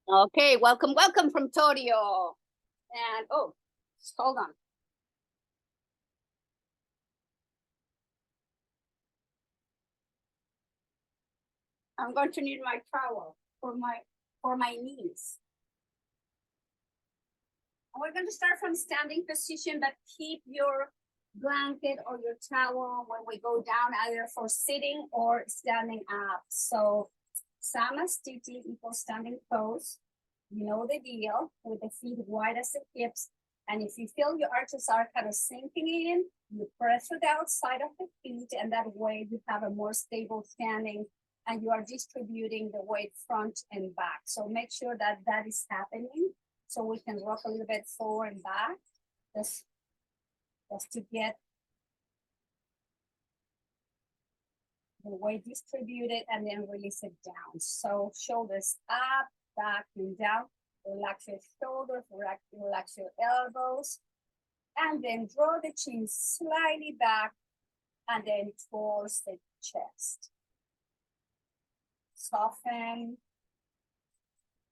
Okay, welcome from Torio. And oh, hold on. I'm going to need my towel for my knees. And we're going to start from standing position, but keep your blanket or your towel when we go down, either for sitting or standing up. So Samasthiti equals standing pose. You know the deal, with the feet wide as the hips. And if you feel your arches are kind of sinking in, you press with the outside of the feet, and that way you have a more stable standing and you are distributing the weight front and back. So make sure that that is happening. So we can rock a little bit forward and back, just to get the weight distributed, and then release it down. So shoulders up, back and down. Relax your shoulders, relax your elbows, and then draw the chin slightly back and then towards the chest. Soften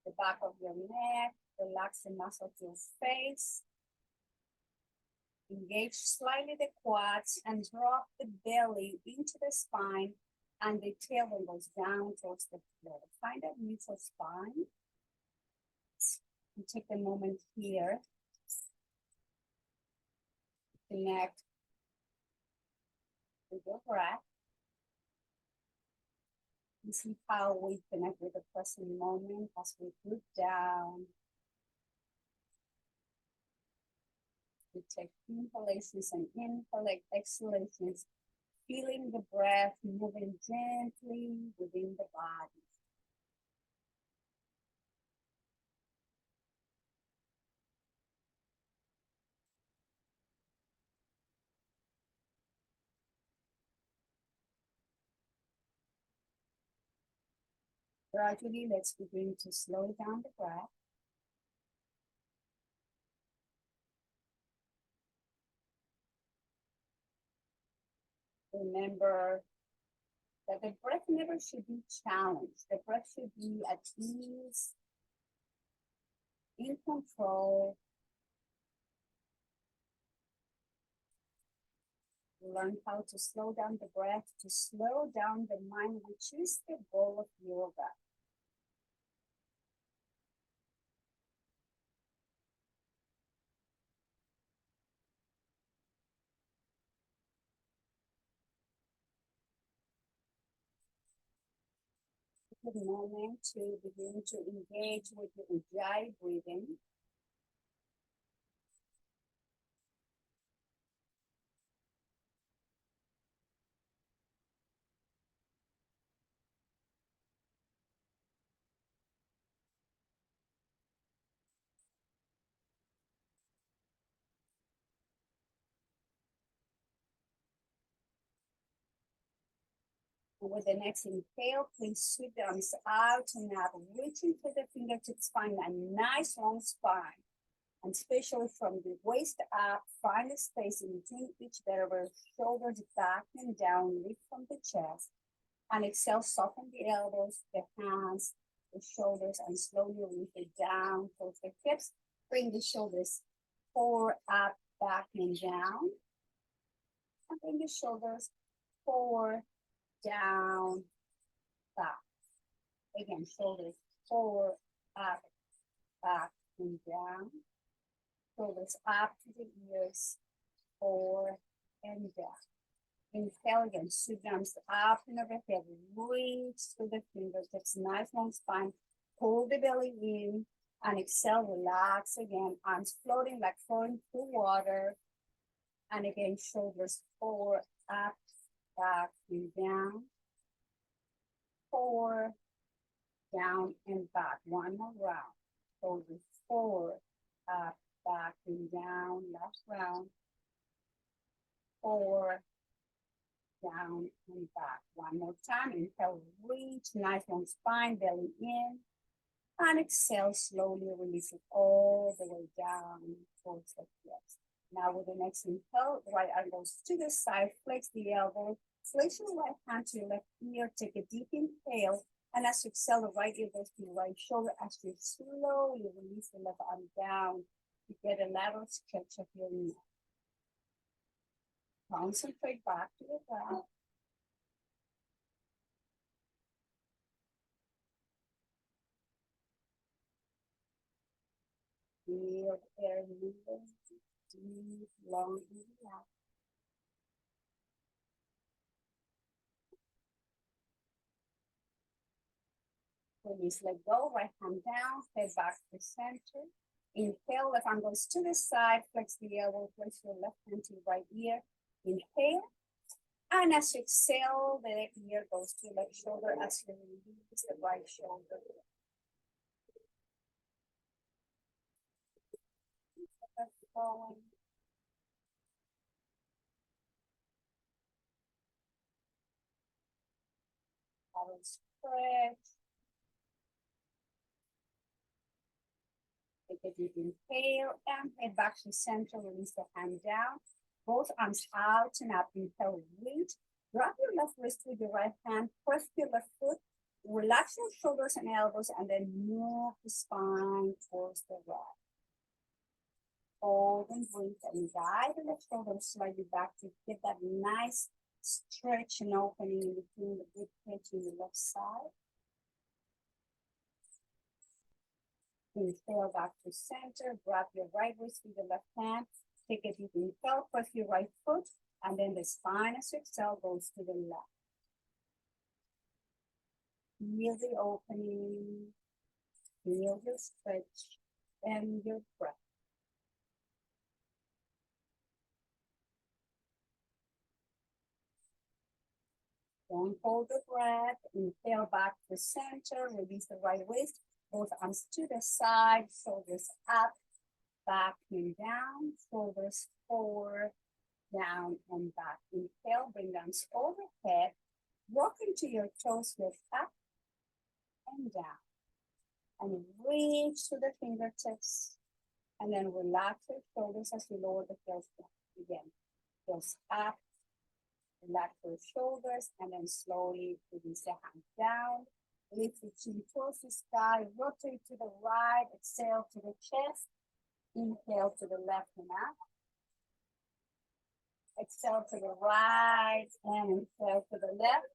the back of your neck, relax the muscles of your face. Engage slightly the quads and drop the belly into the spine, and the tailbone goes down towards the floor. Find a neutral spine. And take a moment here. Connect with your breath. And see how we connect with the present moment as we root down. We take inhalations and exhalations, feeling the breath moving gently within the body. Gradually, let's begin to slow down the breath. Remember that the breath never should be challenged. The breath should be at ease, in control. Learn how to slow down the breath, to slow down the mind, which is the goal of yoga. Take a moment to begin to engage with the Ujjayi breathing. And with the next inhale, please sweep the arms out and up, reaching for the fingertips, find a nice long spine. And especially from the waist up, find a space in between each vertebra, shoulders back and down, lift from the chest. And exhale, soften the elbows, the hands, the shoulders, and slowly release it down towards the hips. Bring the shoulders forward, up, back, and down. And bring the shoulders forward, down, back. Again, shoulders forward, up, back, and down. Shoulders up to the ears, forward and down. Inhale again, sweep the arms up and overhead, reach through the fingertips, nice long spine, pull the belly in, and exhale, relax again, arms floating like floating through water. And again, shoulders forward, up, back, and down. Forward, down, and back. One more round. Shoulders forward, up, back, and down. Last round. Forward, down, and back. One more time. Inhale, reach, nice long spine, belly in. And exhale, slowly release it all the way down towards the hips. Now with the next inhale, right arm goes to the side, flex the elbow, place your right hand to your left ear, take a deep inhale, And as you exhale, the right ear goes to the right shoulder. As you slowly release the left arm down, you get a lateral stretch of your neck. Concentrate back to the ground. Feel the air moving deep, long, and out. Release, let go, right hand down, head back to the center. Inhale, left arm goes to the side, flex the elbow, place your left hand to your right ear. Inhale. And as you exhale, the ear goes to the left shoulder as you release the right shoulder. Going. Stretch. Take a deep inhale and head back to center. Release the hand down. Both arms out and up. Inhale, reach. Grab your left wrist with your right hand. Press your left foot. Relax your shoulders and elbows and then move the spine towards the right. Hold and breathe and guide the left shoulder slightly back to get that nice stretch and opening in between the rib cage and the left side. Inhale back to center, grab your right wrist with the left hand, take a deep inhale, press your right foot, and then the spine as you exhale goes to the left. Feel the opening, feel your stretch, and your breath. Don't hold the breath, inhale back to center, release the right wrist, both arms to the side, shoulders up, back and down, shoulders forward, down and back. Inhale, bring arms overhead, rock into your toes, lift up and down. And reach to the fingertips, and then relax your shoulders as you lower the heels down. Again, heels up, relax your shoulders, and then slowly release the hand down. Lift the chin towards the sky, rotate to the right, exhale to the chest, inhale to the left and up. Exhale to the right and inhale to the left.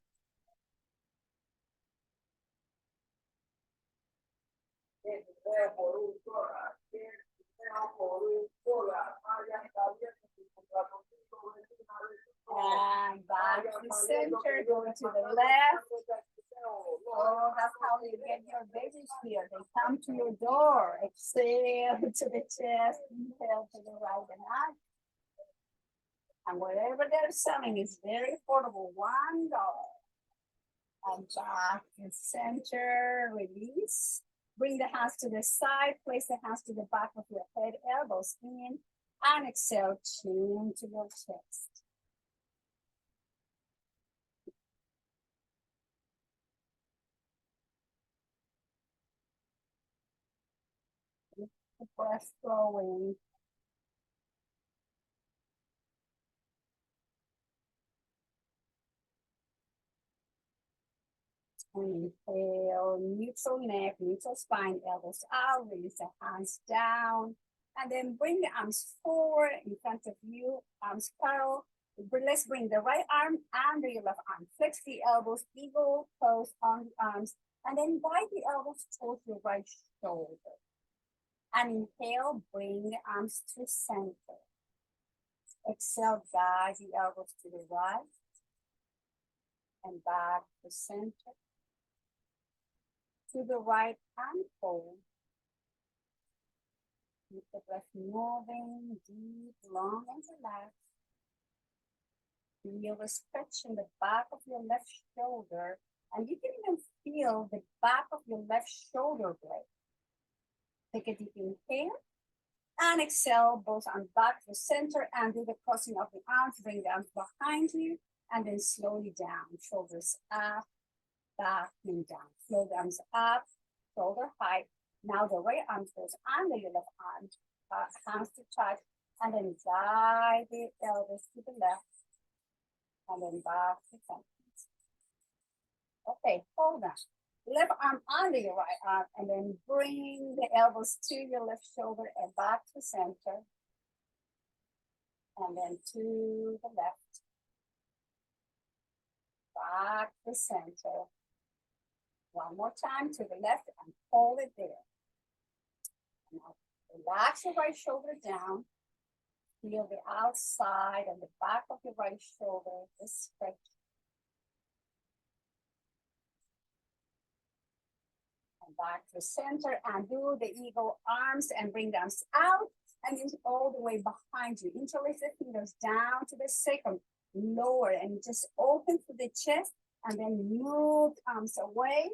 And back to center, going to the left. Oh, that's how you get your babies here. They come to your door. Exhale to the chest, inhale to the right and up. And whatever they're selling is very affordable, $1. And back to center, release. Bring the hands to the side, place the hands to the back of your head, elbows in, and exhale, chin to your chest. The breath flowing. Inhale, neutral neck, neutral spine, elbows out, release the hands down, and then bring the arms forward in front of you, arms parallel. Let's bring the right arm and the left arm. Flex the elbows, eagle pose on the arms, and then guide the elbows towards your right shoulder. And inhale, bring the arms to center. Exhale, guide the elbows to the right and back to center. To the right and fold. Keep the breath moving, deep, long, and relaxed. Feel the stretch in the back of your left shoulder, and you can even feel the back of your left shoulder blade. Take a deep inhale and exhale, both arms back to center and do the crossing of the arms. Bring the arms behind you and then slowly down, shoulders up, back and down. Flow the arms up, shoulder height. Now the right arm goes under your left arm, hands to touch, and then guide the elbows to the left, and then back to front. Okay, hold on. left arm under your right arm, and then bring the elbows to your left shoulder and back to center. And then to the left, back to center. One more time to the left and hold it there. Now relax your right shoulder down. Feel the outside and the back of your right shoulder is stretched. And back to center and do the eagle arms and bring them out and then all the way behind you. Interlace the fingers down to the sacrum, lower and just open to the chest and then move arms away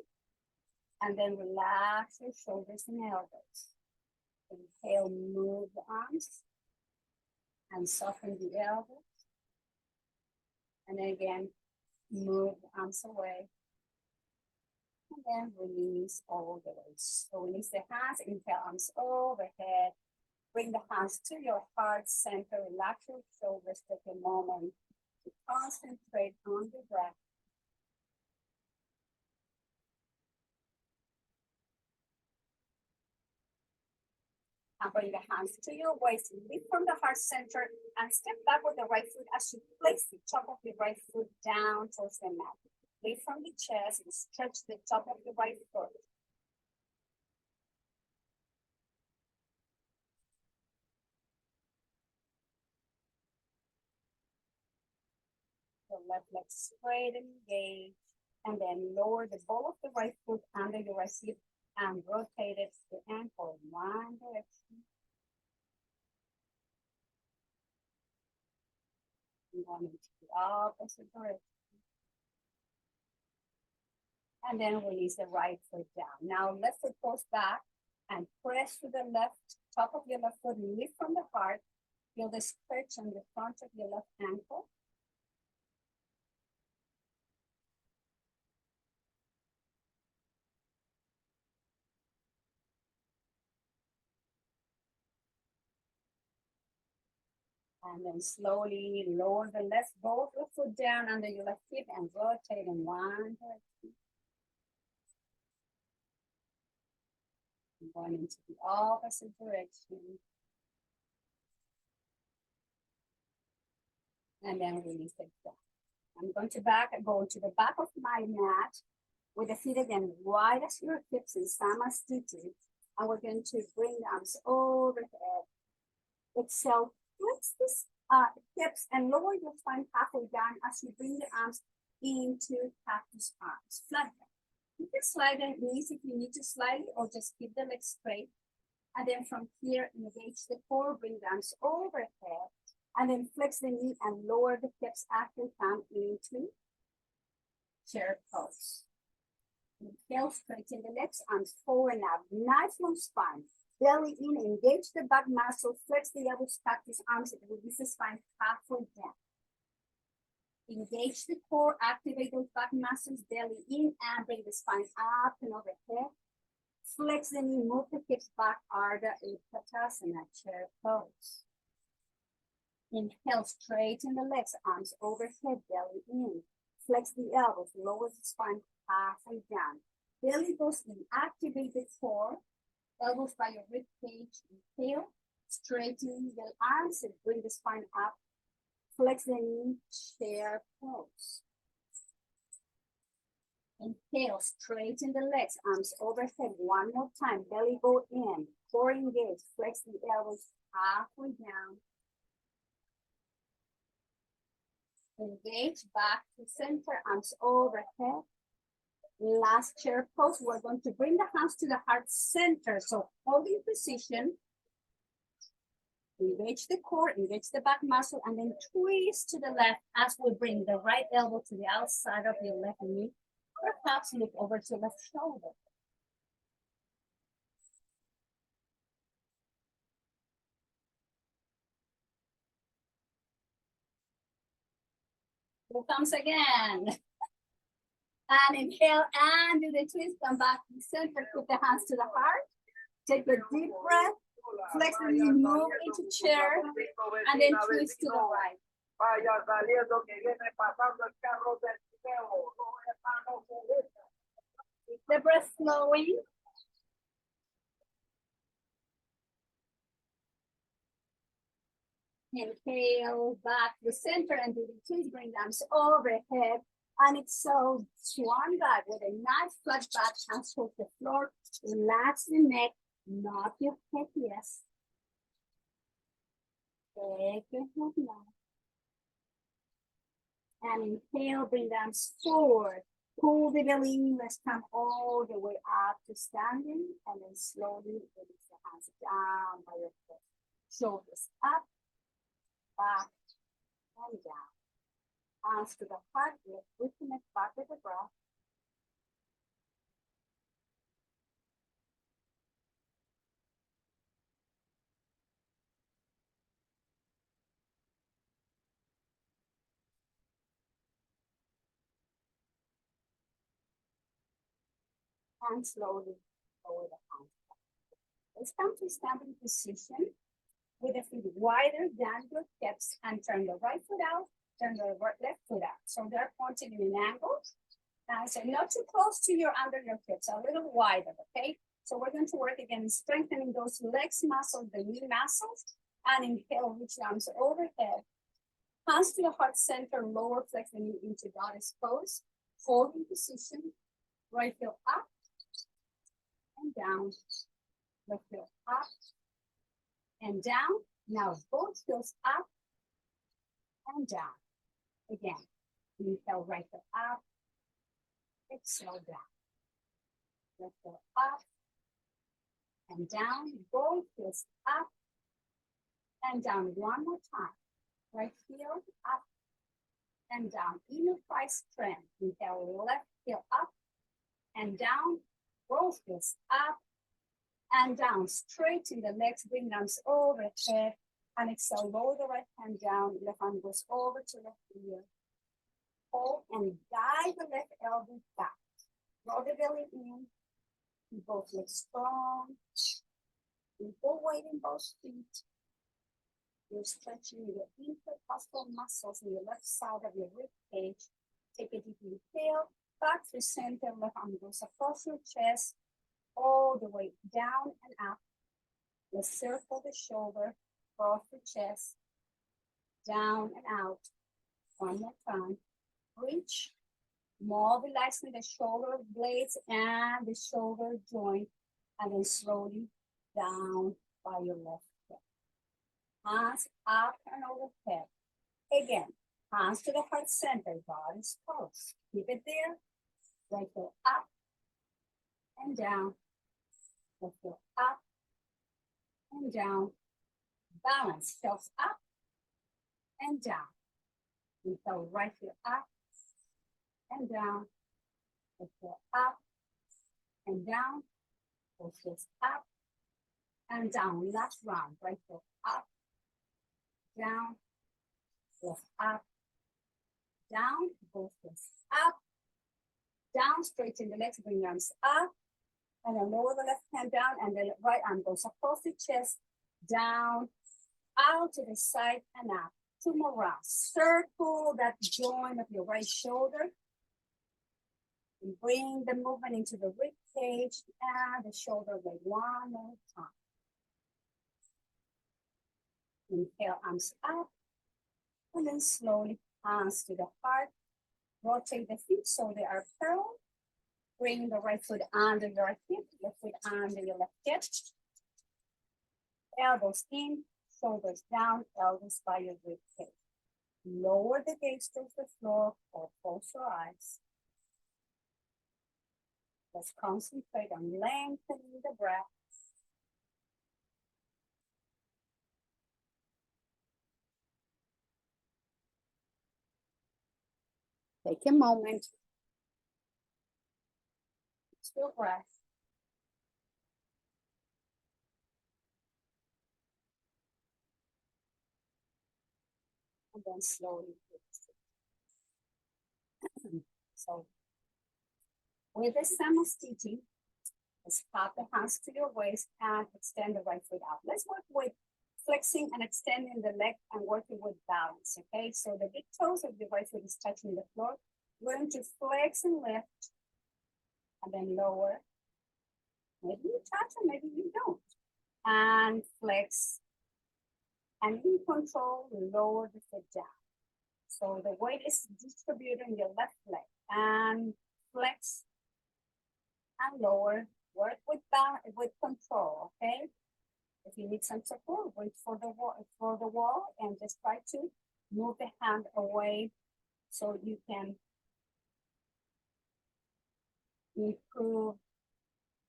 and then relax your shoulders and elbows. Inhale, move the arms and soften the elbows. And then again, move the arms away. And then release all the way. So release the hands, inhale, arms overhead. Bring the hands to your heart center. Relax your shoulders. Take a moment to concentrate on the breath. And bring the hands to your waist, lift from the heart center, and step back with the right foot as you place the top of the right foot down towards the mat. Lift from the chest and stretch the top of the right foot. The left leg straight and engaged, and then lower the ball of the right foot under your right hip and rotate it to the ankle in one direction. And going into the opposite direction. And then release the right foot down. Now left foot goes back and press to the left top of your left foot, lift from the heart. Feel the stretch on the front of your left ankle. And then slowly lower the left, both left foot down under your left hip and rotate in one direction. And going into the opposite direction. And then release it down. I'm going to go to the back of my mat with the feet again wide as your hips in Samasthiti. And we're going to bring the arms overhead. Exhale, flex this hips and lower your spine halfway down as you bring the arms into cactus arms. Flat back. You can slide the knees if you need to slightly or just keep the legs straight. And then from here, engage the core, bring the arms overhead. And then flex the knee and lower the hips as you come into chair pose. Inhale, straighten the legs, arms forward now. Nice long spine. Belly in, engage the back muscle, flex the elbows, cactus arms, release the spine halfway down. Engage the core, activate those back muscles, belly in, and bring the spine up and overhead. Flex the knee, move the hips back, Ardha Uttanasana, chair pose. Inhale, straighten the legs, arms overhead, belly in. Flex the elbows, lower the spine halfway down. Belly goes in, activate the core, elbows by your rib cage. Inhale, straighten the arms and bring the spine up. Flex the knee, chair pose. Inhale, straighten the legs, arms overhead. One more time, belly go in, core engage, flex the elbows halfway down. Engage back to center, arms overhead. Last chair pose, we're going to bring the hands to the heart center. So holding position, engage the core, engage the back muscle, and then twist to the left as we bring the right elbow to the outside of your left knee. Perhaps look over to left shoulder. Here comes again. And inhale and do the twist, come back to the center, put the hands to the heart. Take a deep breath, flex the knee, move into chair, and then twist to the right. Vaya saliendo que viene pasando el carro del video. the breath flowing. Inhale back to the center and do the twist, bring arms overhead. And it's so swan back with a nice flat back, hands hold the floor. Relax the neck, not your head, yes. Take your head now. And inhale, bring the arms forward. Pull the belly in, let's come all the way up to standing. And then slowly release the hands down by your foot. Shoulders up, back, and down. Hands to the heart, lifting it back with the breath. And slowly lower the hands. Let's come to standing position with the feet wider than your hips and turn the right foot out, turn the left foot out. So they're pointing in an angle. So not too close to your under your hips, a little wider, okay? So we're going to work again, strengthening those legs muscles, the knee muscles, and inhale, reach the arms overhead. Hands to the heart center, lower flex the knee into goddess pose. Holding position, right heel up and down, left heel up and down. Now both heels up and down. Again, inhale, right heel up, exhale down. Left heel up and down, both heels up and down. One more time. Right heel up and down. Inner thigh strength. Inhale, left heel up and down. Both heels up and down. Straighten the legs, bring arms overhead. And exhale, lower the right hand down. Left hand goes over to left ear. Hold and guide the left elbow back. Roll the belly in. Both legs strong. Equal weight in both feet. You're stretching your intercostal muscles in the left side of your rib cage. Take a deep inhale, back to center, left arm goes across your chest, all the way down and up. Let's circle the shoulder, across the chest, down and out. One more time. Reach, mobilizing the shoulder blades and the shoulder joint, and then slowly down by your left hip. Hands up and overhead. Again, hands to the heart center, body's pose. Keep it there. Right heel up and down. Left heel up and down. Balance, heels up and down. Inhale, right heel up and down. Left heel up and down. Both heels up and down. Last round. Right heel up, down, left up, down, both heels up, down, straighten the legs, bring your arms up, and then lower the left hand down, and the right arm goes across the chest, down, out to the side, and up. Two more rounds. Circle that joint of your right shoulder. And bring the movement into the rib cage and the shoulder blade one more time. Inhale, arms up, and then slowly hands to the heart. Rotate the feet so they are parallel. Bring the right foot under your right hip, left foot under your left hip. Elbows in, shoulders down, elbows by your rib cage. Lower the gaze towards the floor or close your eyes. Let's concentrate on lengthening the breath. Take a moment. Your breath. And then slowly release it. So, with the Samastiti, let's pop the hands to your waist and extend the right foot out. Let's work with flexing and extending the leg and working with balance, okay? So the big toes of the right foot is touching the floor. We're going to flex and lift and then lower. Maybe you touch or maybe you don't. And flex. And in control, lower the foot down. So the weight is distributed in your left leg. And flex and lower. Work with control, okay? If you need some support, wait for the wall and just try to move the hand away so you can improve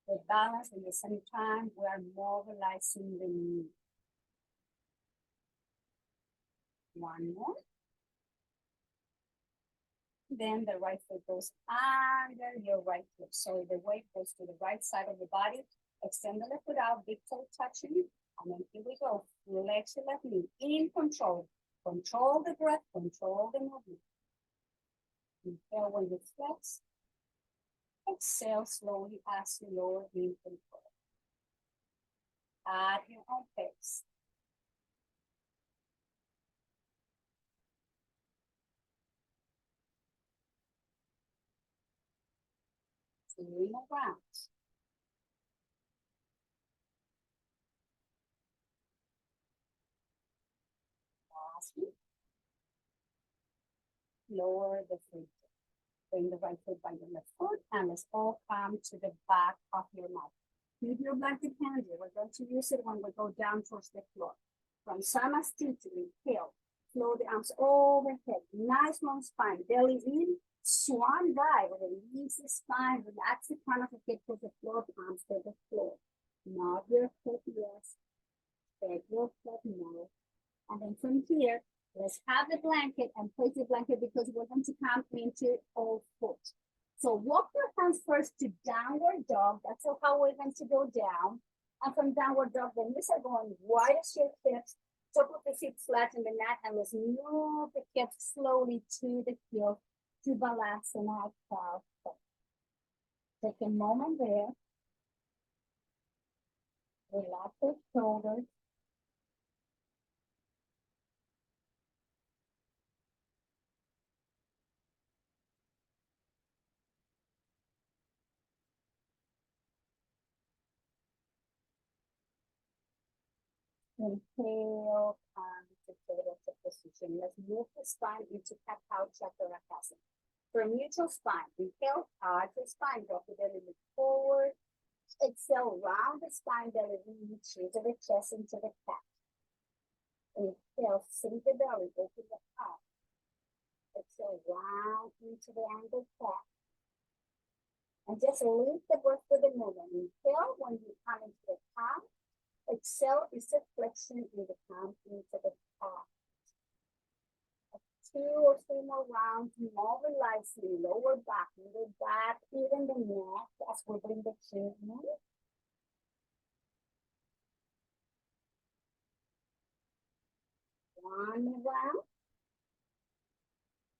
the balance. At the same time, we are mobilizing the knee. One more. Then the right foot goes under your right foot. So the weight goes to the right side of the body. Extend the left foot out, big toe touching. And then here we go. Flex your left knee in control. Control the breath, control the movement. Inhale when you flex. Exhale slowly as you lower in control. At your own pace. 2 more rounds. Lastly, lower the foot. Bring the right foot by the left foot, and let's all come to the back of your mat. Keep your blanket handy. We're going to use it when we go down towards the floor. From Samasthiti, inhale. Flow the arms overhead. Nice long spine. Belly in. Swan dive. Release the spine. Relax the crown of the head to the floor. Arms to the floor. Nod your head, yes. Spread your head, no. And then from here, let's have the blanket and place the blanket because we're going to come into all foot. So walk your hands first to downward dog. That's how we're going to go down. And from downward dog, the knees are going wide as your hips. Top of the feet flat in the mat, and let's move the hips slowly to the heel to Balasana cow. Take a moment there. Relax the shoulders. Inhale, come to tabletop position. Let's move the spine into cat-cow chaturasana. For neutral spine, inhale, arch the spine, drop the belly forward. Exhale, round the spine, belly reach into the chest, into the cat. Inhale, sink the belly, open the heart. Exhale, round into the angled cat. And just leave the breath for the moment. Inhale when you come into the palm. Exhale is a flexion in the palm into the palm. 2 or 3 more rounds, mobilizing lower back, middle back, even the neck as we bring the chin in. One round.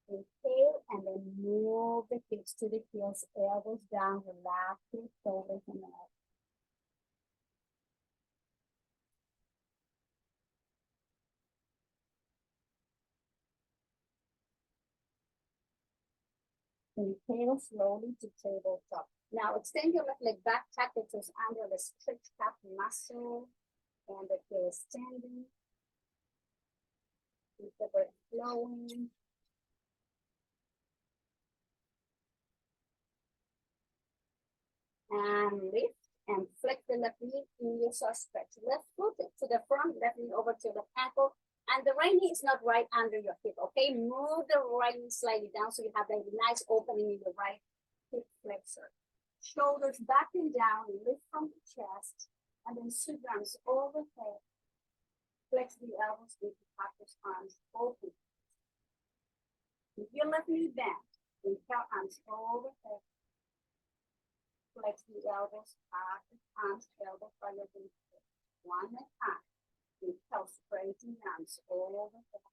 Inhale and then move the hips to the heels, elbows down, relax your shoulders and neck. Inhale slowly to tabletop. Now extend your left leg back, tap the toes under the stretch calf muscle, and the heel is standing. Keep the breath flowing. And lift and flex the left knee in your soft stretch. Left foot to the front, left knee over to the ankle. And the right knee is not right under your hip, okay? Move the right knee slightly down so you have a nice opening in the right hip flexor. Shoulders back and down, lift from the chest, and then sit arms overhead. Flex the elbows with the practice arms open. Keep your left knee bent, inhale arms overhead. Flex the elbows, practice arms, elbows by your knee. One at a time. Inhale, straighten arms overhead.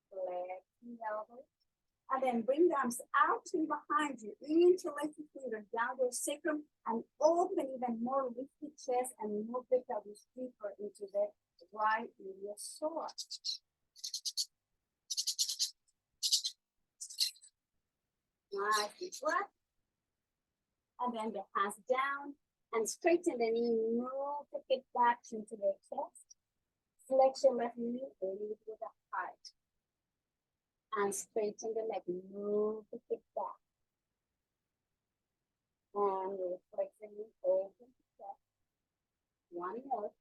Flex the elbows. And then bring the arms out and behind you, interlace the fingers down the sacrum, and open even more, lift the chest and move the pelvis deeper into the right medial psoas. Nice deep breath. And then the hands down and straighten the knee, move the hip back into the chest. Flex your left knee, lead with the heart. And straighten the leg, move the hip back. And flex the knee, open the chest. One more.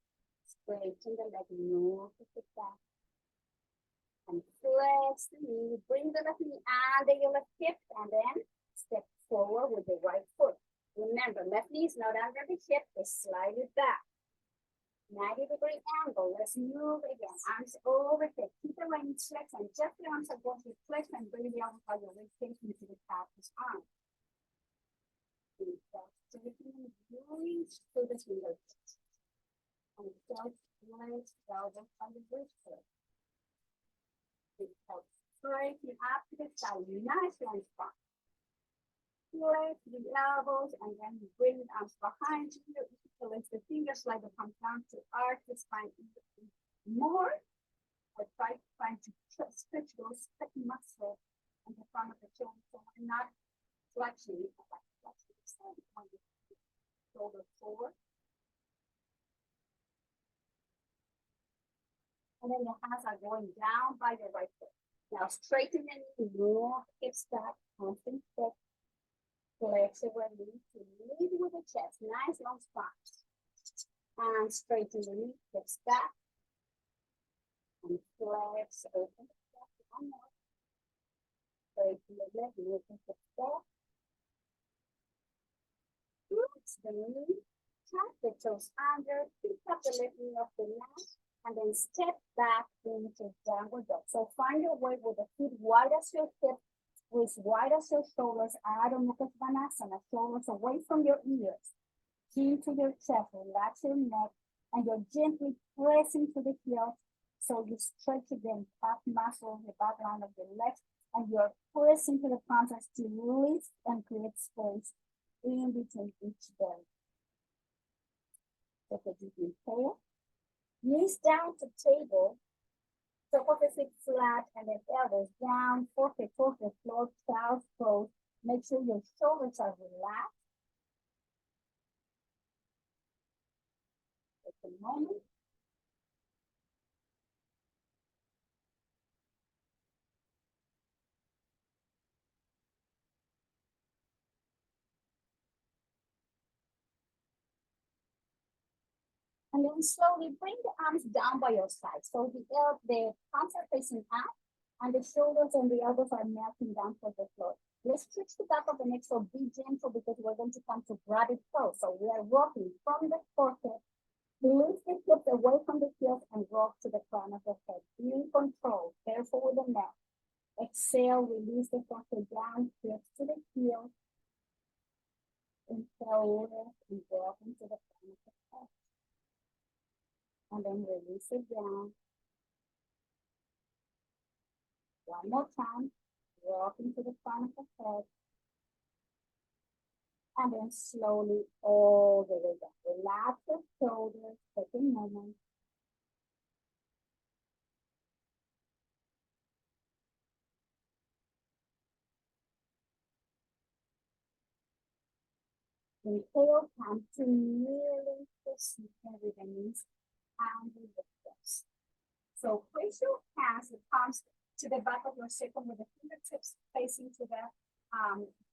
Straighten the leg, move the hip back. And flex the knee, bring the left knee under your left hip, and then step forward with the right foot. Remember, left knee is not under the hip, it's slightly back. 90-degree angle. Let's move again. Arms overhead. Keep the right knee flexed, and just the arms are going to flex and bring the other part of your rib cage into the calf of arm. Straightening, reach to the fingertips. And just flex elbow on the wrist. Straighten up to the side. Nice long spine. Flex the elbows and then bring the arms behind you. Lift the fingers, slide the palms down to arch the spine more. Or try to stretch those thick muscles in the front of the shoulder. So we're not flexing, like flexing the shoulder forward. And then the hands are going down by the right foot. Now straighten the knee, move hips back, constant step. Flex your knee to lead with the chest. Nice long spine. And straighten the knee, hips back. And flex, open the chest. One more. Straighten the leg, move the hips back. Flex the knee, tap the toes under, pick up the left knee off the mat, and then step back into downward dog. So find your way with the feet wide as your hip, wrist wide as your shoulders, Adho Mukha Svanasana, shoulders away from your ears, chin to your chest, relax your neck, and you're gently pressing to the heels, so you stretch again, calf muscle, the back line of your legs, and you're pressing to the palms as to lift and create space in between each belly. Take a deep inhale, knees down to table, top of the feet flat, and then elbows down, forehead towards the floor, child's pose. Make sure your shoulders are relaxed. Take a moment. And then slowly bring the arms down by your side. So the palms are facing up, and the shoulders and the elbows are melting down to the floor. Let's stretch the back of the neck, so be gentle because we're going to come to gravity pose. So we are rocking from the forehead, lift the hips away from the heels and rock to the crown of the head. Be in control, careful with the neck. Exhale, release the forehead down, hips to the heels. Inhale, lift and rock into the crown of the head. And then release it down. One more time, rock into the front of the head. And then slowly all the way down. Relax the shoulders, take a moment. Inhale, come to nearly the center with the knees and with the hips. So place your hands, the palms to the back of your circle with the fingertips facing to the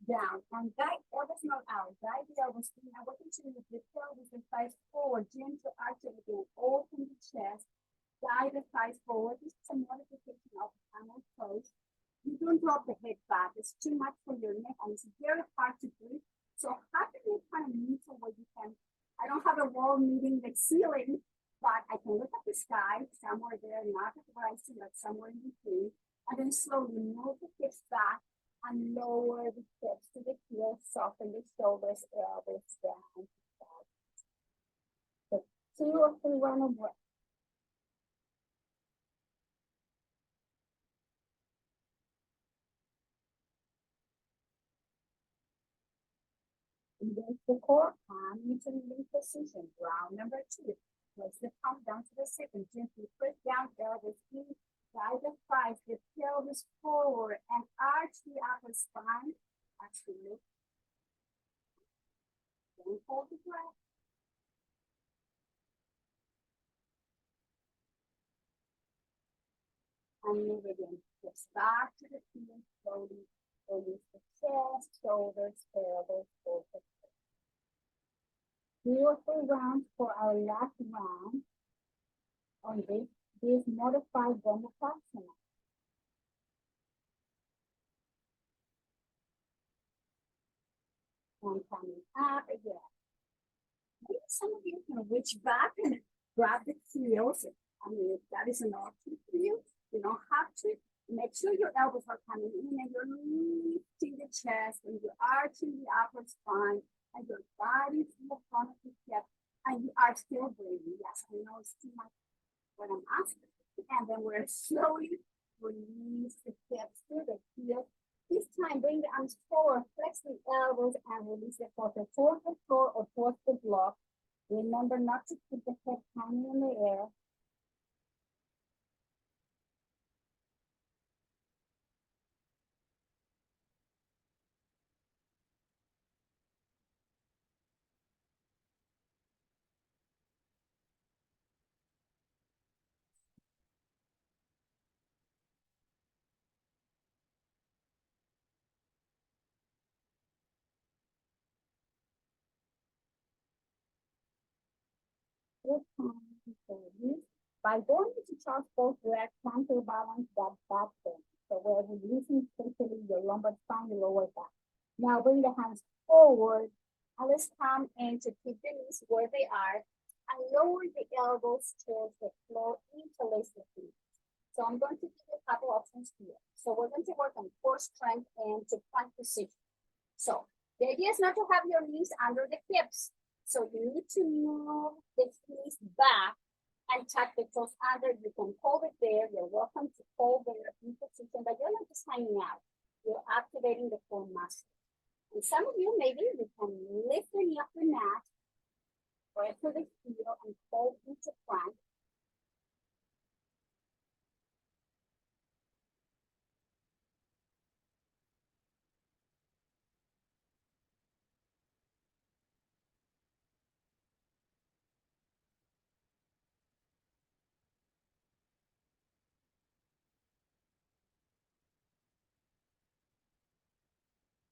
down. And guide elbows not out. Guide the elbows in. I want you to move the pelvis and thighs forward. Gentle arching. Open the chest. Guide the thighs forward. This is a modification of the camel pose. You don't drop the head back. It's too much for your neck and it's very hard to breathe. So how can you kind of neutral where you can, I don't have a wall meeting the ceiling, but I can look at the sky somewhere there, not at the horizon, but somewhere in between. And then slowly move the hips back and lower the hips to the heels, soften the shoulders, elbows down. So 2 or 3 round of breath. Engage the core, palm into the position. Round number 2. Place the palm down to the second. Gently push down, elbows in, guide the thighs, the pelvis forward, and arch the upper spine. Actually, Don't hold the breath. And move again. Just back to the feet slowly. Release the chest, shoulders, elbows, focus. 2 or 3 rounds for our last round on this modified Dhammapassana. And coming up again. Maybe some of you can reach back and grab the heels. I mean, if that is an option for you, you don't have to. Make sure your elbows are coming in and you're lifting the chest and you're arching the upper spine and you're guiding from the front of the hip and you are still breathing. Yes, I know it's too much what I'm asking. And then we're slowly release the hips to the heels. This time, bring the arms forward, flex the elbows, and release the foot towards the floor or towards the block. Remember not to keep the head hanging in the air. Good time for release. By going into charge pose, we are counterbalance that back bend. So we're releasing especially your lumbar spine, your lower back. Now bring the hands forward and let's come in to keep the knees where they are and lower the elbows towards the floor, interlace the feet. So I'm going to give you a couple options here. So we're going to work on core strength and to plank position. So the idea is not to have your knees under the hips. So you need to move the knees back and tuck the toes under. You can hold it there. You're welcome to hold there in position, but you're not just hanging out. You're activating the core muscle. And some of you, maybe you can lift the knee off the mat, right to the heel and hold into plank.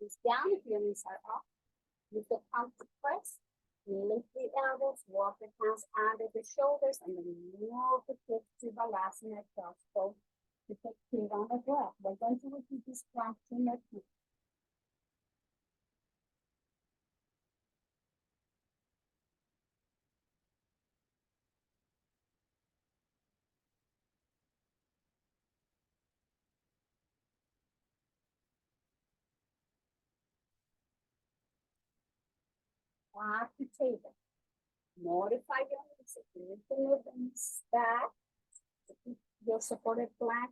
Knees down if your knees are up. Use the palm to press. Lift the elbows, walk the hands under the shoulders, and then move the hips to Balasana cross pose to take 3 rounds of breath. We're going to repeat this plank 2 more times. Back to table. Modify your knees. If you need to move the knees back, to keep your supported plank,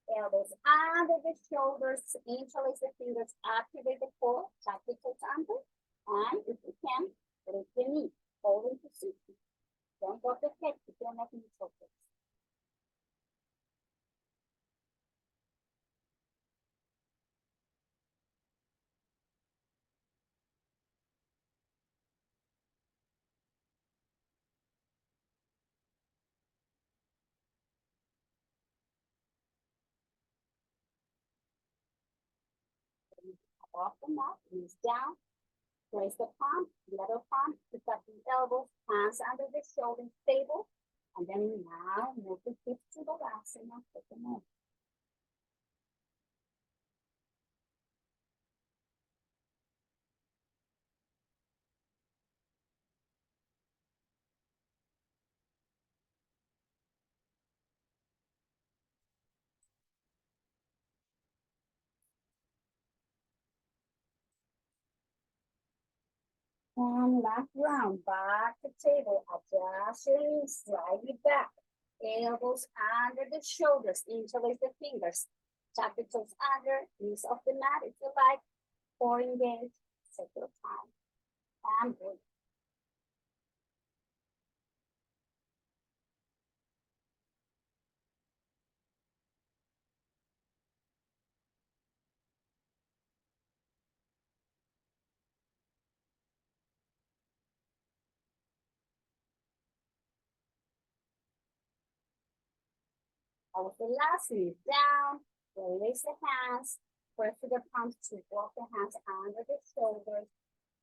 elbows under the shoulders, interlace the fingers, activate the core, tuck the toes under, and if you can, lift the knee, hold in position. Don't drop the head, keep your neck neutral. Off the mat, knees down, place the palm, the other palm, pick up the elbows, hands under the shoulders, stable, and then now move the hips to the last and put them in. And last round, back to table, adjust your knees, slightly back, elbows under the shoulders, interlace the fingers, tuck the toes under, knees off the mat if you like, or engage, take your time, and breathe. Our velocity down, release the hands, press the palms to walk the hands under the shoulders,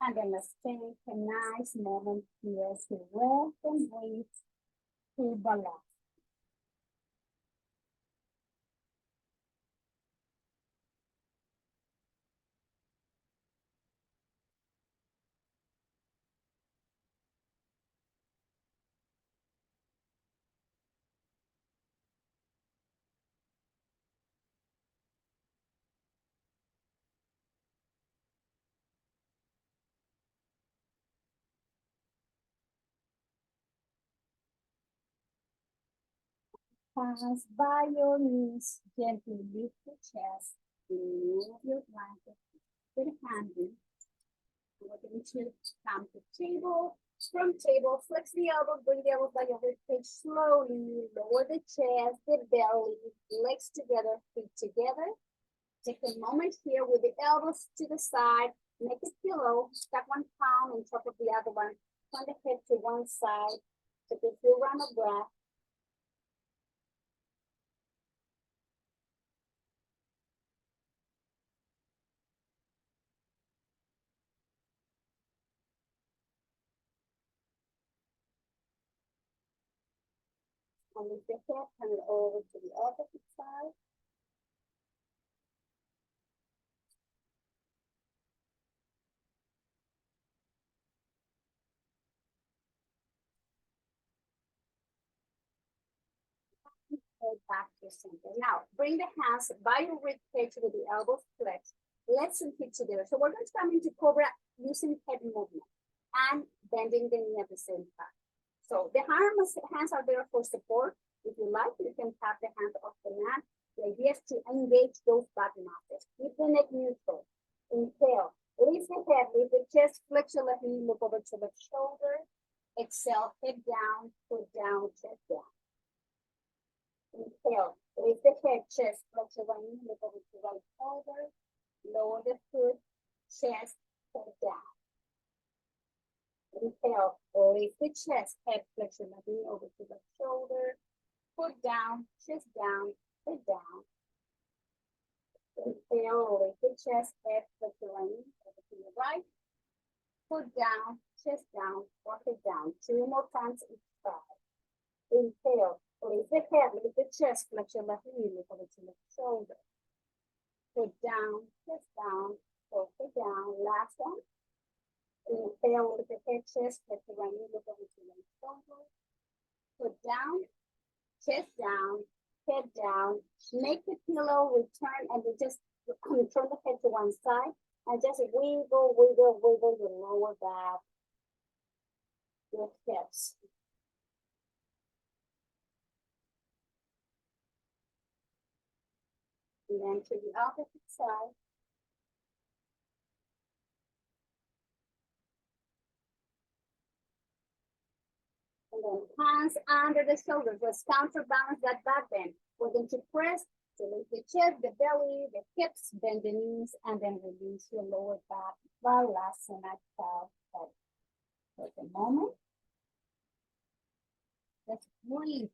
and then let's take a nice moment here to rest and breathe to balance. Hands by your knees, gently lift the chest, remove your blanket, put a hand in. We're going to come to table. From table, flex the elbow, bring the elbows by your rib cage slowly, lower the chest, the belly, legs together, feet together. Take a moment here with the elbows to the side, make a pillow, stack one palm on top of the other one, turn the head to one side, take a few round of breath. And lift the head, turn it over to the opposite side. Head back to center. Now, bring the hands by your rib cage with the elbows flexed. Legs and feet together. So we're going to come into cobra using head movement and bending the knee at the same time. So the hands are there for support. If you like, you can tap the hands off the mat. The idea is to engage those back muscles. Keep the neck neutral. Inhale. Raise the head, lift the chest, flex your left knee, look over to the shoulder. Exhale, head down, foot down, chest down. Inhale, raise the head, chest, flex your right knee, look over to right shoulder, lower the foot, chest, head down. Inhale, raise the chest, head, flex your right knee over to the shoulder, foot down, chest down, head down. Inhale, raise the chest, head, flex your right knee over to the right, foot down, chest down, or head down. 2 more times each side. Inhale, raise the head, lift the chest, flex your left knee, look over to the shoulder. Foot down, chest down, foot down. Last one. Inhale, lift the head, chest, flex your right knee, look over to the shoulder. Foot down, chest down, head down. Make the pillow return and you just turn the head to one side and just wiggle, wiggle, wiggle your lower back, your hips. And then to the opposite side. And then hands under the shoulders. Let's counterbalance that back bend. We're going to press to lift the chest, the belly, the hips, bend the knees, and then release your lower back. Balasana cow head. Take a moment. Let's breathe.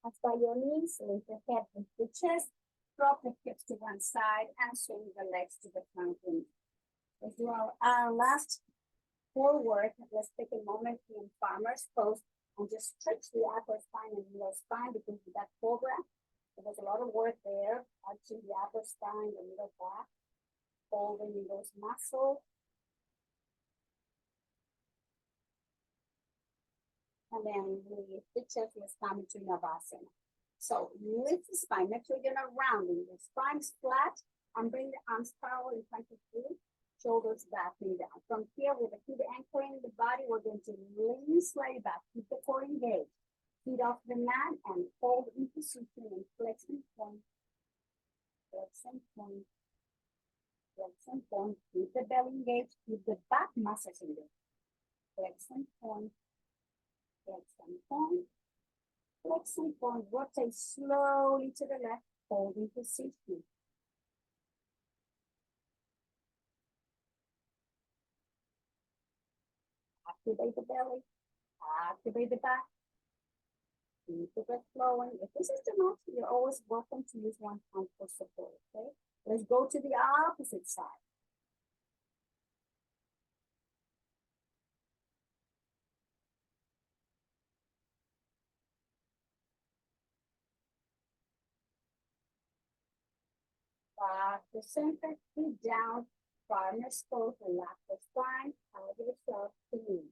As by your knees, lift the head with the chest, drop the hips to one side, and swing the legs to the front. As well, our last forward, let's take a moment in farmer's pose and just stretch the upper spine and middle spine because of that cobra. There's a lot of work there, touching the upper spine, the middle back, holding those muscles. And then we the chest is coming to Navasana. So lift the spine, make sure you're not rounding. The spine's flat and bring the arms parallel in front of you, shoulders back and down. From here, with the feet anchoring the body, we're going to lean slightly back, keep the core engaged. Feet off the mat and hold in position and flex and point. Flex and point. Flex and point. Keep the belly engaged, keep the back muscles engaged. flex and point, flex and point, flex and point. Rotate slowly to the left, holding position. Activate the belly, activate the back. Keep the breath flowing. If this is too much, you're always welcome to use one hand for support, okay? Let's go to the opposite side. Back to center, feet down, partners pose, relax the spine, allow yourself to move.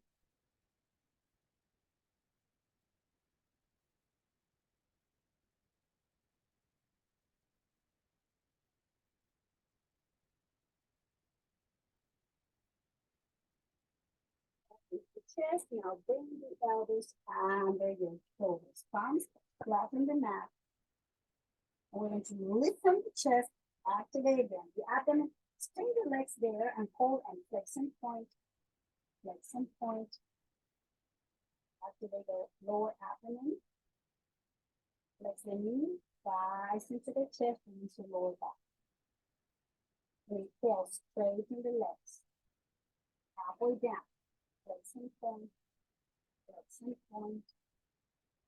Lift the chest, now bring the elbows under your shoulders. Palms flat on the mat. And we're going to lift from the chest, activate again. The abdomen, string the legs there and hold and flex and point. Flex and point. Activate the lower abdomen. Flex the knee, rise into the chest, and into lower back. Inhale, straighten the legs. Halfway down. Flex and point. Flex and point.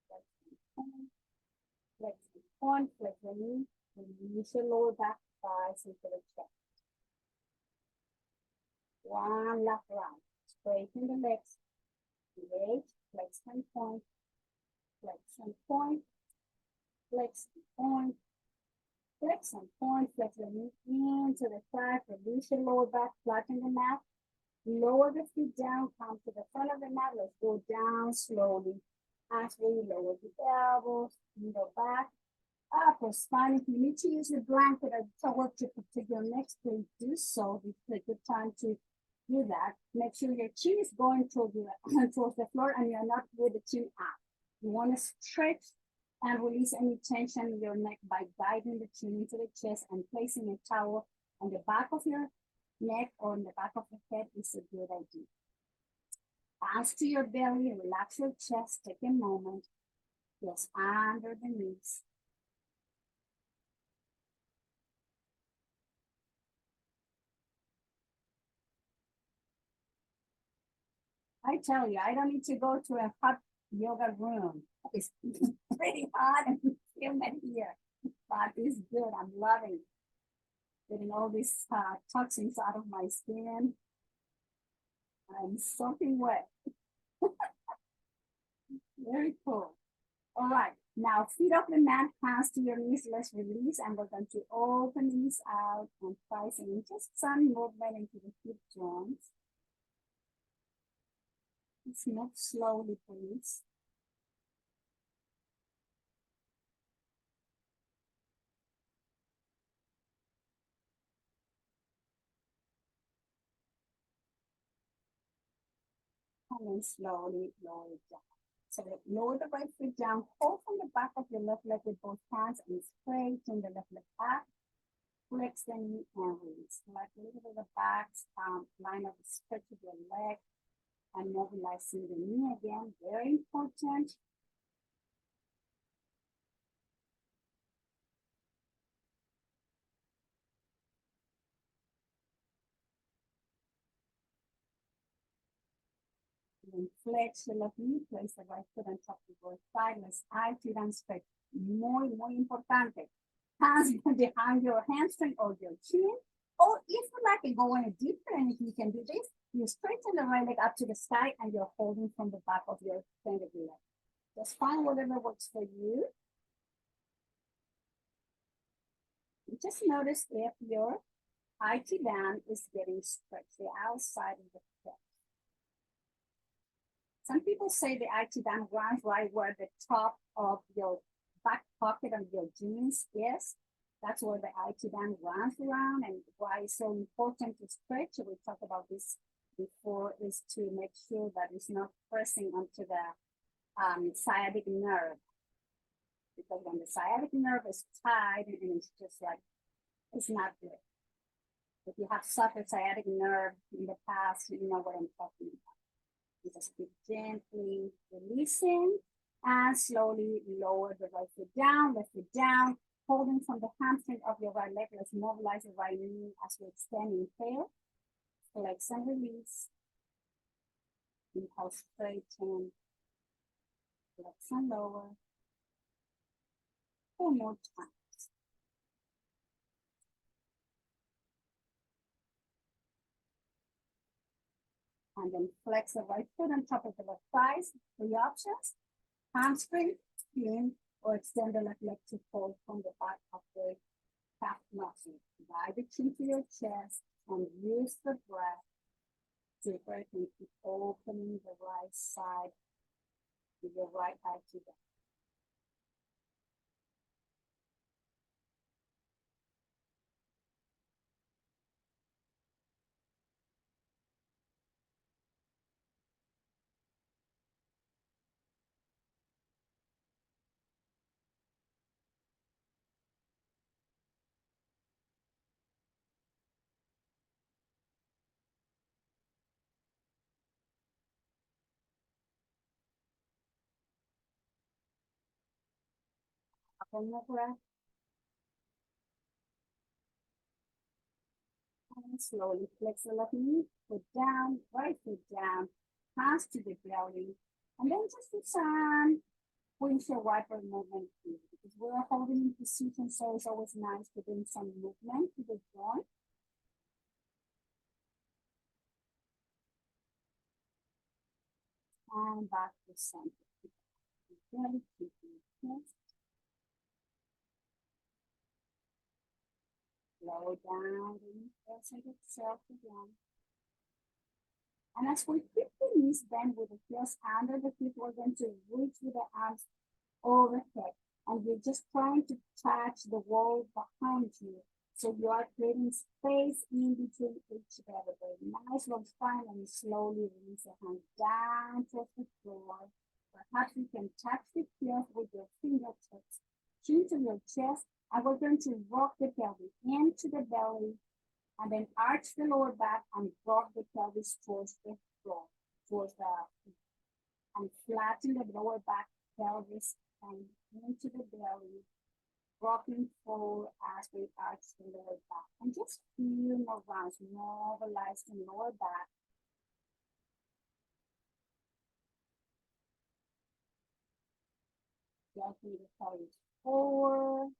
Flex and point. Flex and point. Flex the knee. Release your lower back, rise into the chest. One last round. Straighten the legs. Wait. Flex and point. Flex and point. Flex and point. Flex and point. Flex the knee into the side. Release your lower back, flatten the mat. Lower the feet down, come to the front of the mat. Let's go down slowly as we lower the elbows, middle back, upper spine. If you need to use a blanket or towel to protect your neck, please do so. This is a good time to do that. Make sure your chin is going towards the floor and you're not with the chin up. You want to stretch and release any tension in your neck by guiding the chin into the chest and placing a towel on the back of your neck or on the back of the head is a good idea. Bounce to your belly, relax your chest, take a moment, just under the knees. I tell you, I don't need to go to a hot yoga room. It's pretty hot and humid here, but it's good. I'm loving it. Getting all these toxins out of my skin. I'm soaking wet. Very cool. All right, now feet off the mat, hands to your knees. Let's release, and we're going to open these out and pricing just some movement into the hip joints. Let's move slowly, please. And then slowly lower it down. So lower the right foot down, hold from the back of your left leg with both hands and straighten the left leg back. Flex the knee and release. Like a little bit of the back, line of the stretch of your leg and mobilizing the knee again. Very important. And flex the left knee, place the right foot on top of your thigh. Let's active and stretch. Muy importante. Hands behind your hamstring or your chin. Or if you like to go in deeper, and if you can do this, you straighten the right leg up to the sky and you're holding from the back of your finger leg. Just find whatever works for you. Just notice if your IT band is getting stretched, the outside of the chest. Some people say the IT band runs right where the top of your back pocket of your jeans is. That's where the IT band runs around, and why it's so important to stretch. We talked about this before, is to make sure that it's not pressing onto the sciatic nerve. Because when the sciatic nerve is tied, and it's just like, it's not good. If you have suffered sciatic nerve in the past, you know what I'm talking about. You just keep gently releasing and slowly lower the right foot down, left foot down, holding from the hamstring of your right leg. Let's mobilize the right knee as we extend. Inhale, flex and release. Inhale, straighten, flex and lower. 4 more times. And then flex the right foot on top of the left thighs. 3 options: hamstring, spin, or extend the left leg to pull from the back of the calf muscle. Guide the chin to your chest and use the breath to breathe and keep opening the right side with your right eye to the upper the breath. And slowly flex the left knee, foot down, right foot down, hands to the belly. And then just do some windshield wiper movement here, because we're holding in position, so it's always nice to bring some movement to the joint. And back to center. Really keeping it. Lower down the present itself again. And as we keep the knees bent with the heels under the feet, we're going to reach with the arms overhead. And you're just trying to touch the wall behind you. So you are creating space in between each vertebrae. Nice long spine, and slowly release the hand down towards the floor. Perhaps you can touch the heels with your fingertips, chin to your chest, and we're going to rock the pelvis into the belly, and then arch the lower back and rock the pelvis towards the floor, and flatten the lower back, pelvis, and into the belly, rocking forward as we arch the lower back. And just feel more rounds, mobilize the lower back. Gently the pelvis forward,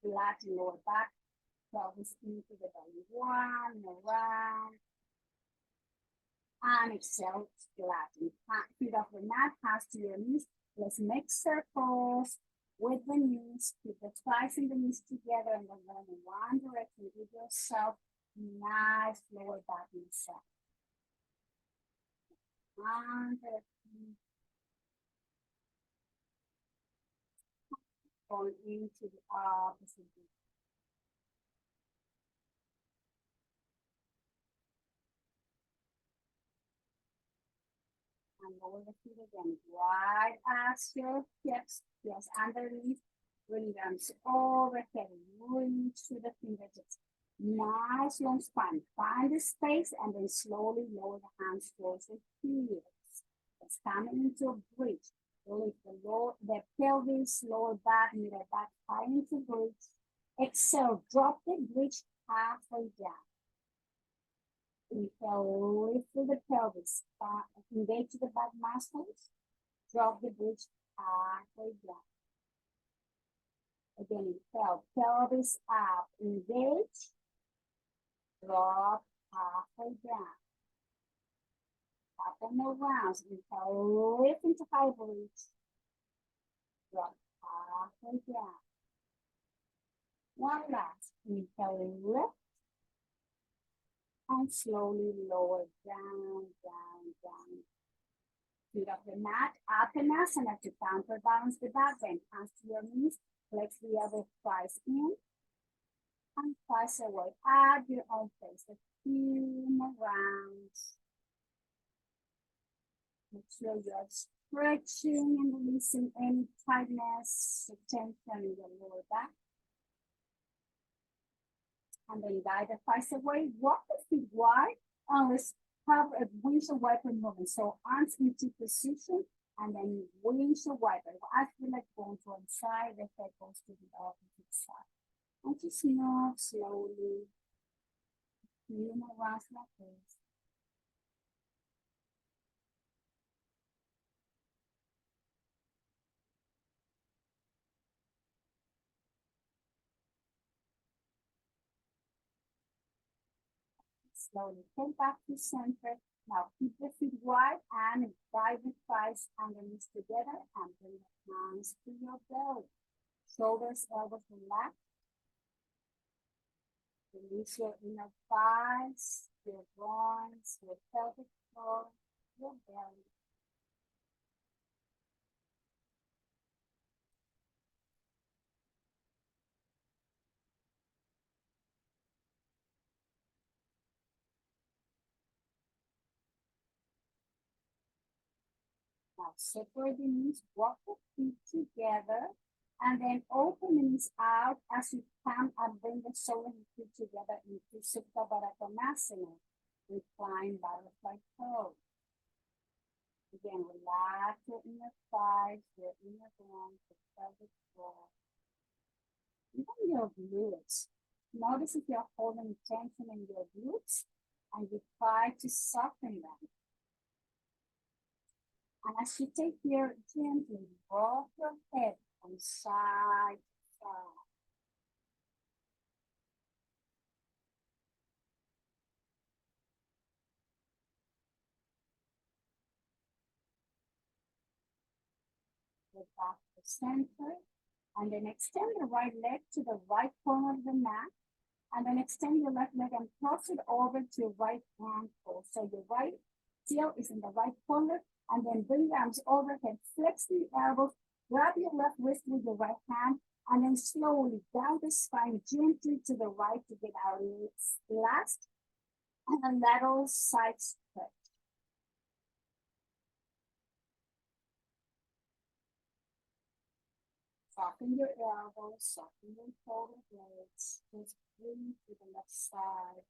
flatten lower back, pelvis into the belly. One more round. And exhale, flatten. Feet off the mat, hands to your knees. Let's make circles with the knees. Keep the thighs and the knees together, and then go in one direction. Give yourself nice lower back massage. One direction. Going into the opposite direction. And lower the feet again. Wide as your hips. Yes, underneath. Bring them overhead. Reach to the fingertips. Nice long spine. Find the space and then slowly lower the hands towards the heels. It's coming into a bridge. Lift the pelvis, lower back, middle back, high into bridge. Exhale, drop the bridge halfway down. Inhale, lift the pelvis, engage the back muscles, drop the bridge halfway down. Again, inhale, pelvis up, engage, drop halfway down. Up and around, inhale, lift into high bridge, drop halfway down. One last, inhale, lift, and slowly lower down, down, down. Feet off the mat, Uttanasana to counterbalance the back bend. Hands to your knees, flex the other thighs in, and press away at your own pace. A few more rounds. Make sure you're stretching and releasing any tightness, tension in your lower back. And then guide the thighs away, walk the feet wide, and let's cover a windshield wiper movement. So arms into position and then windshield wiper. As we like going to one side, the head goes to the opposite side. And just move slowly. Move around like this. Slowly come back to center. Now keep the feet wide and guide the thighs and the knees together and bring the hands to your belly. Shoulders, elbows relax. Release your inner thighs, your groins, your pelvic floor, your belly. Now separate the knees, walk the feet together, and then open the knees out as you come and bring the shoulder and feet together into Supta Baddha Konasana, reclined butterfly pose. Again, relax your inner thighs, your inner groins, your pelvic floor, even your glutes. Notice if you're holding tension in your glutes and you try to soften them. And as you take here, gently roll your head from side to side. Get back to center. And then extend the right leg to the right corner of the mat. And then extend your left leg and cross it over to your right ankle. So your right heel is in the right corner. And then bring the arms overhead. Flex the elbows. Grab your left wrist with your right hand. And then slowly down the spine, gently to the right to get our last and a lateral side stretch. Soften your elbows, soften your shoulder blades. Just breathe to the left side.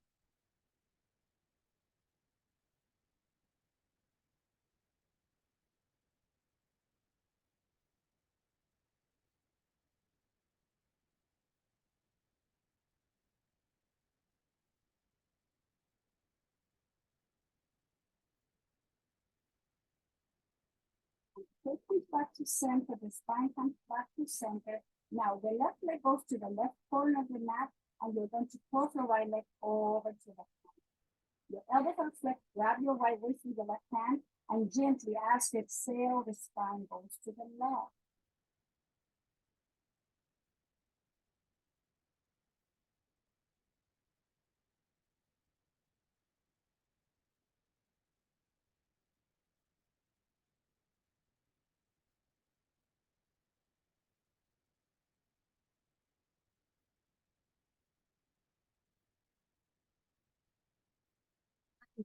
Quickly back to center, the spine comes back to center. Now the left leg goes to the left corner of the mat, and you're going to cross your right leg over to the front. Your elbows are flexed, grab your right wrist with the left hand, and gently as you exhale, the spine goes to the left.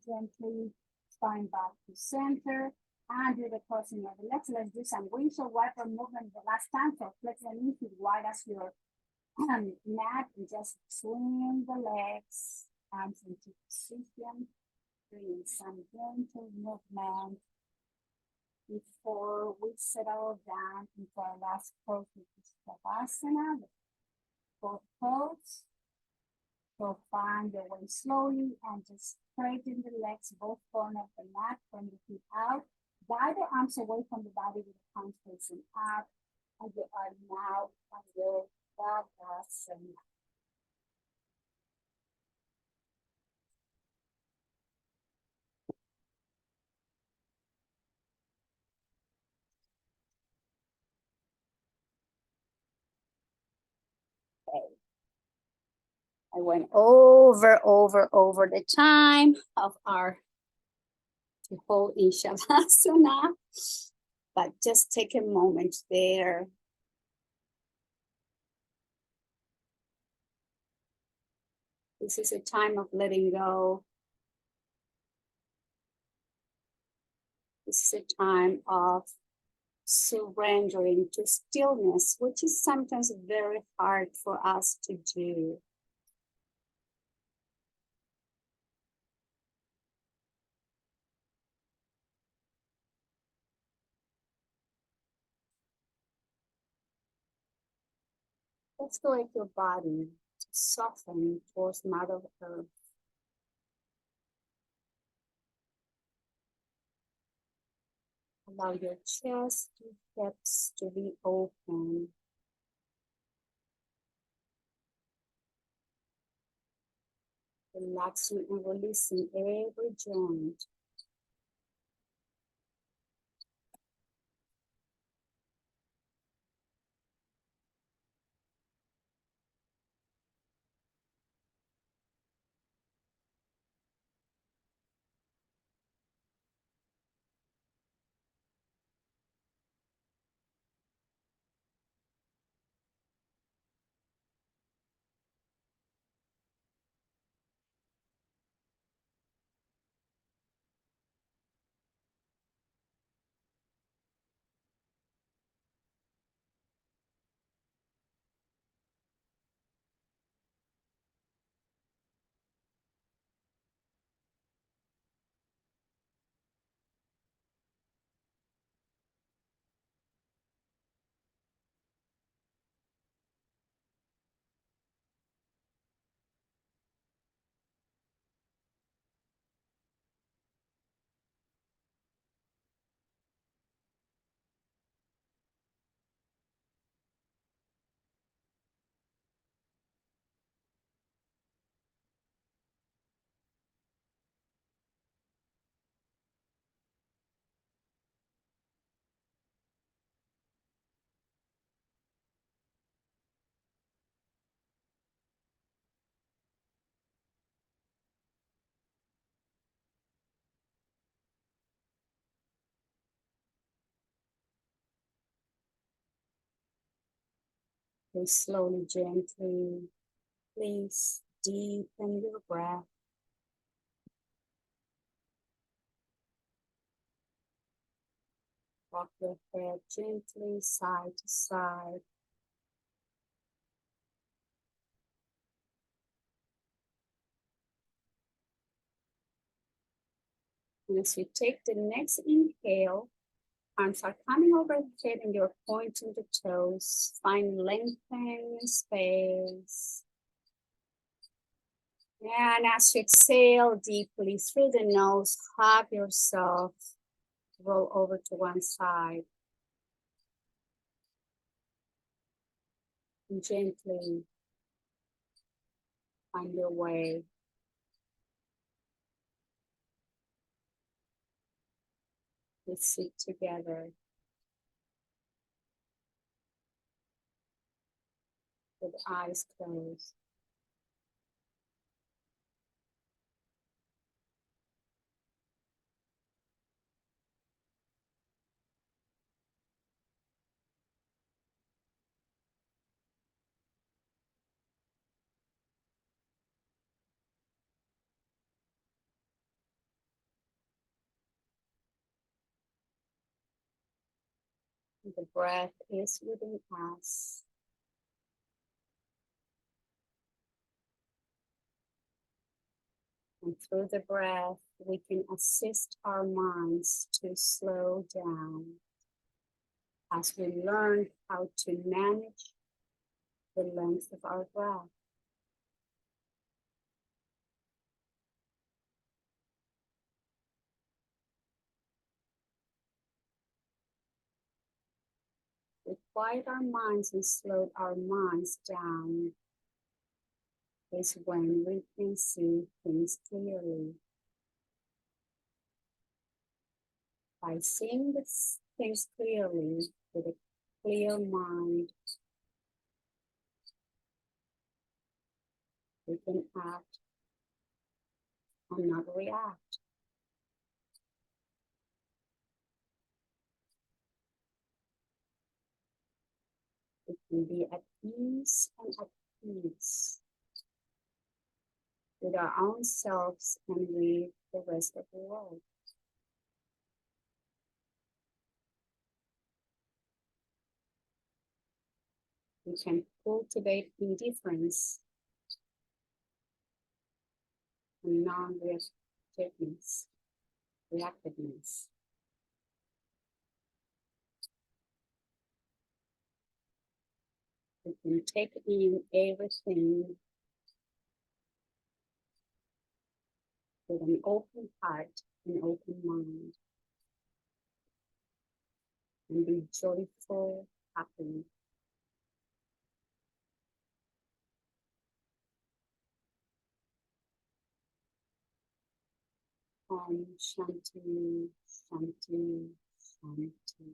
Gently, spine back to center, and do the crossing of the legs. Let's do some windshield wiper movement the last time. So flex the knees as wide as your mat and just swing the legs, arms into position, doing some gentle movement before we settle down into our last pose, which is Shavasana, the fourth pose. So find your way slowly and just straighten the legs, both corners of the mat, from the feet out. Guide the arms away from the body with the palms facing up. And you are now on your Shavasana. Okay. I went over the time of our whole in Shavasana, but just take a moment there. This is a time of letting go. This is a time of surrendering to stillness, which is sometimes very hard for us to do. Let's let your body soften towards Mother Earth. Allow your chest and hips to be open. Relaxing and releasing every joint. Very slowly, gently, please deepen your breath. Rock your head gently side to side. And as you take the next inhale, arms are coming over the head and you're pointing the toes. Find lengthening space. And as you exhale deeply through the nose, hug yourself. Roll over to one side. And gently find your way. We sit together with eyes closed. The breath is within us. And through the breath, we can assist our minds to slow down as we learn how to manage the length of our breath. We quiet our minds and slow our minds down is when we can see things clearly. By seeing the things clearly with a clear mind, we can act and not react. We can be at ease and at peace with our own selves and with the rest of the world. We can cultivate indifference and non-reactiveness. You can take in everything with an open heart and open mind. And be joyful, happy. Shanti, Shanti, Shanti.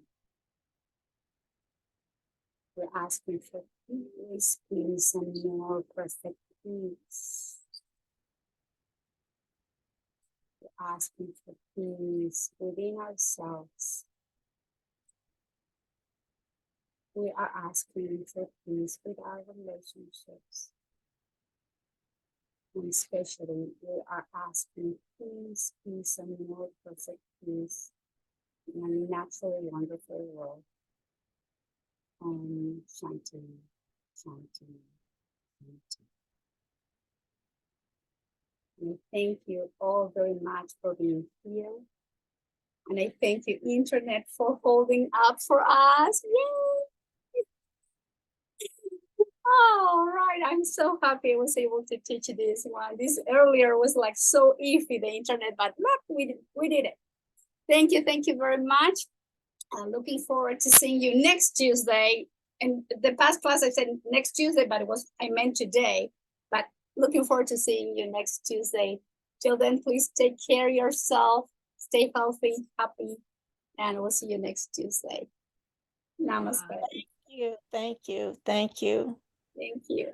We're asking for peace, peace, and more perfect peace. We're asking for peace within ourselves. We are asking for peace with our relationships. And especially, we are asking peace, peace, and more perfect peace in a naturally wonderful world. Shanti, Shanti, Shanti. And I thank you all very much for being here. And I thank you, Internet, for holding up for us. Yay! All right, I'm so happy I was able to teach this one. This earlier was like so iffy, the Internet, but look, we did it. Thank you very much. I'm looking forward to seeing you next Tuesday. In the past class, I said next Tuesday, but I meant today. But looking forward to seeing you next Tuesday. Till then, please take care of yourself, stay healthy, happy, and we'll see you next Tuesday. Namaste. Thank you. Thank you. Thank you. Thank you.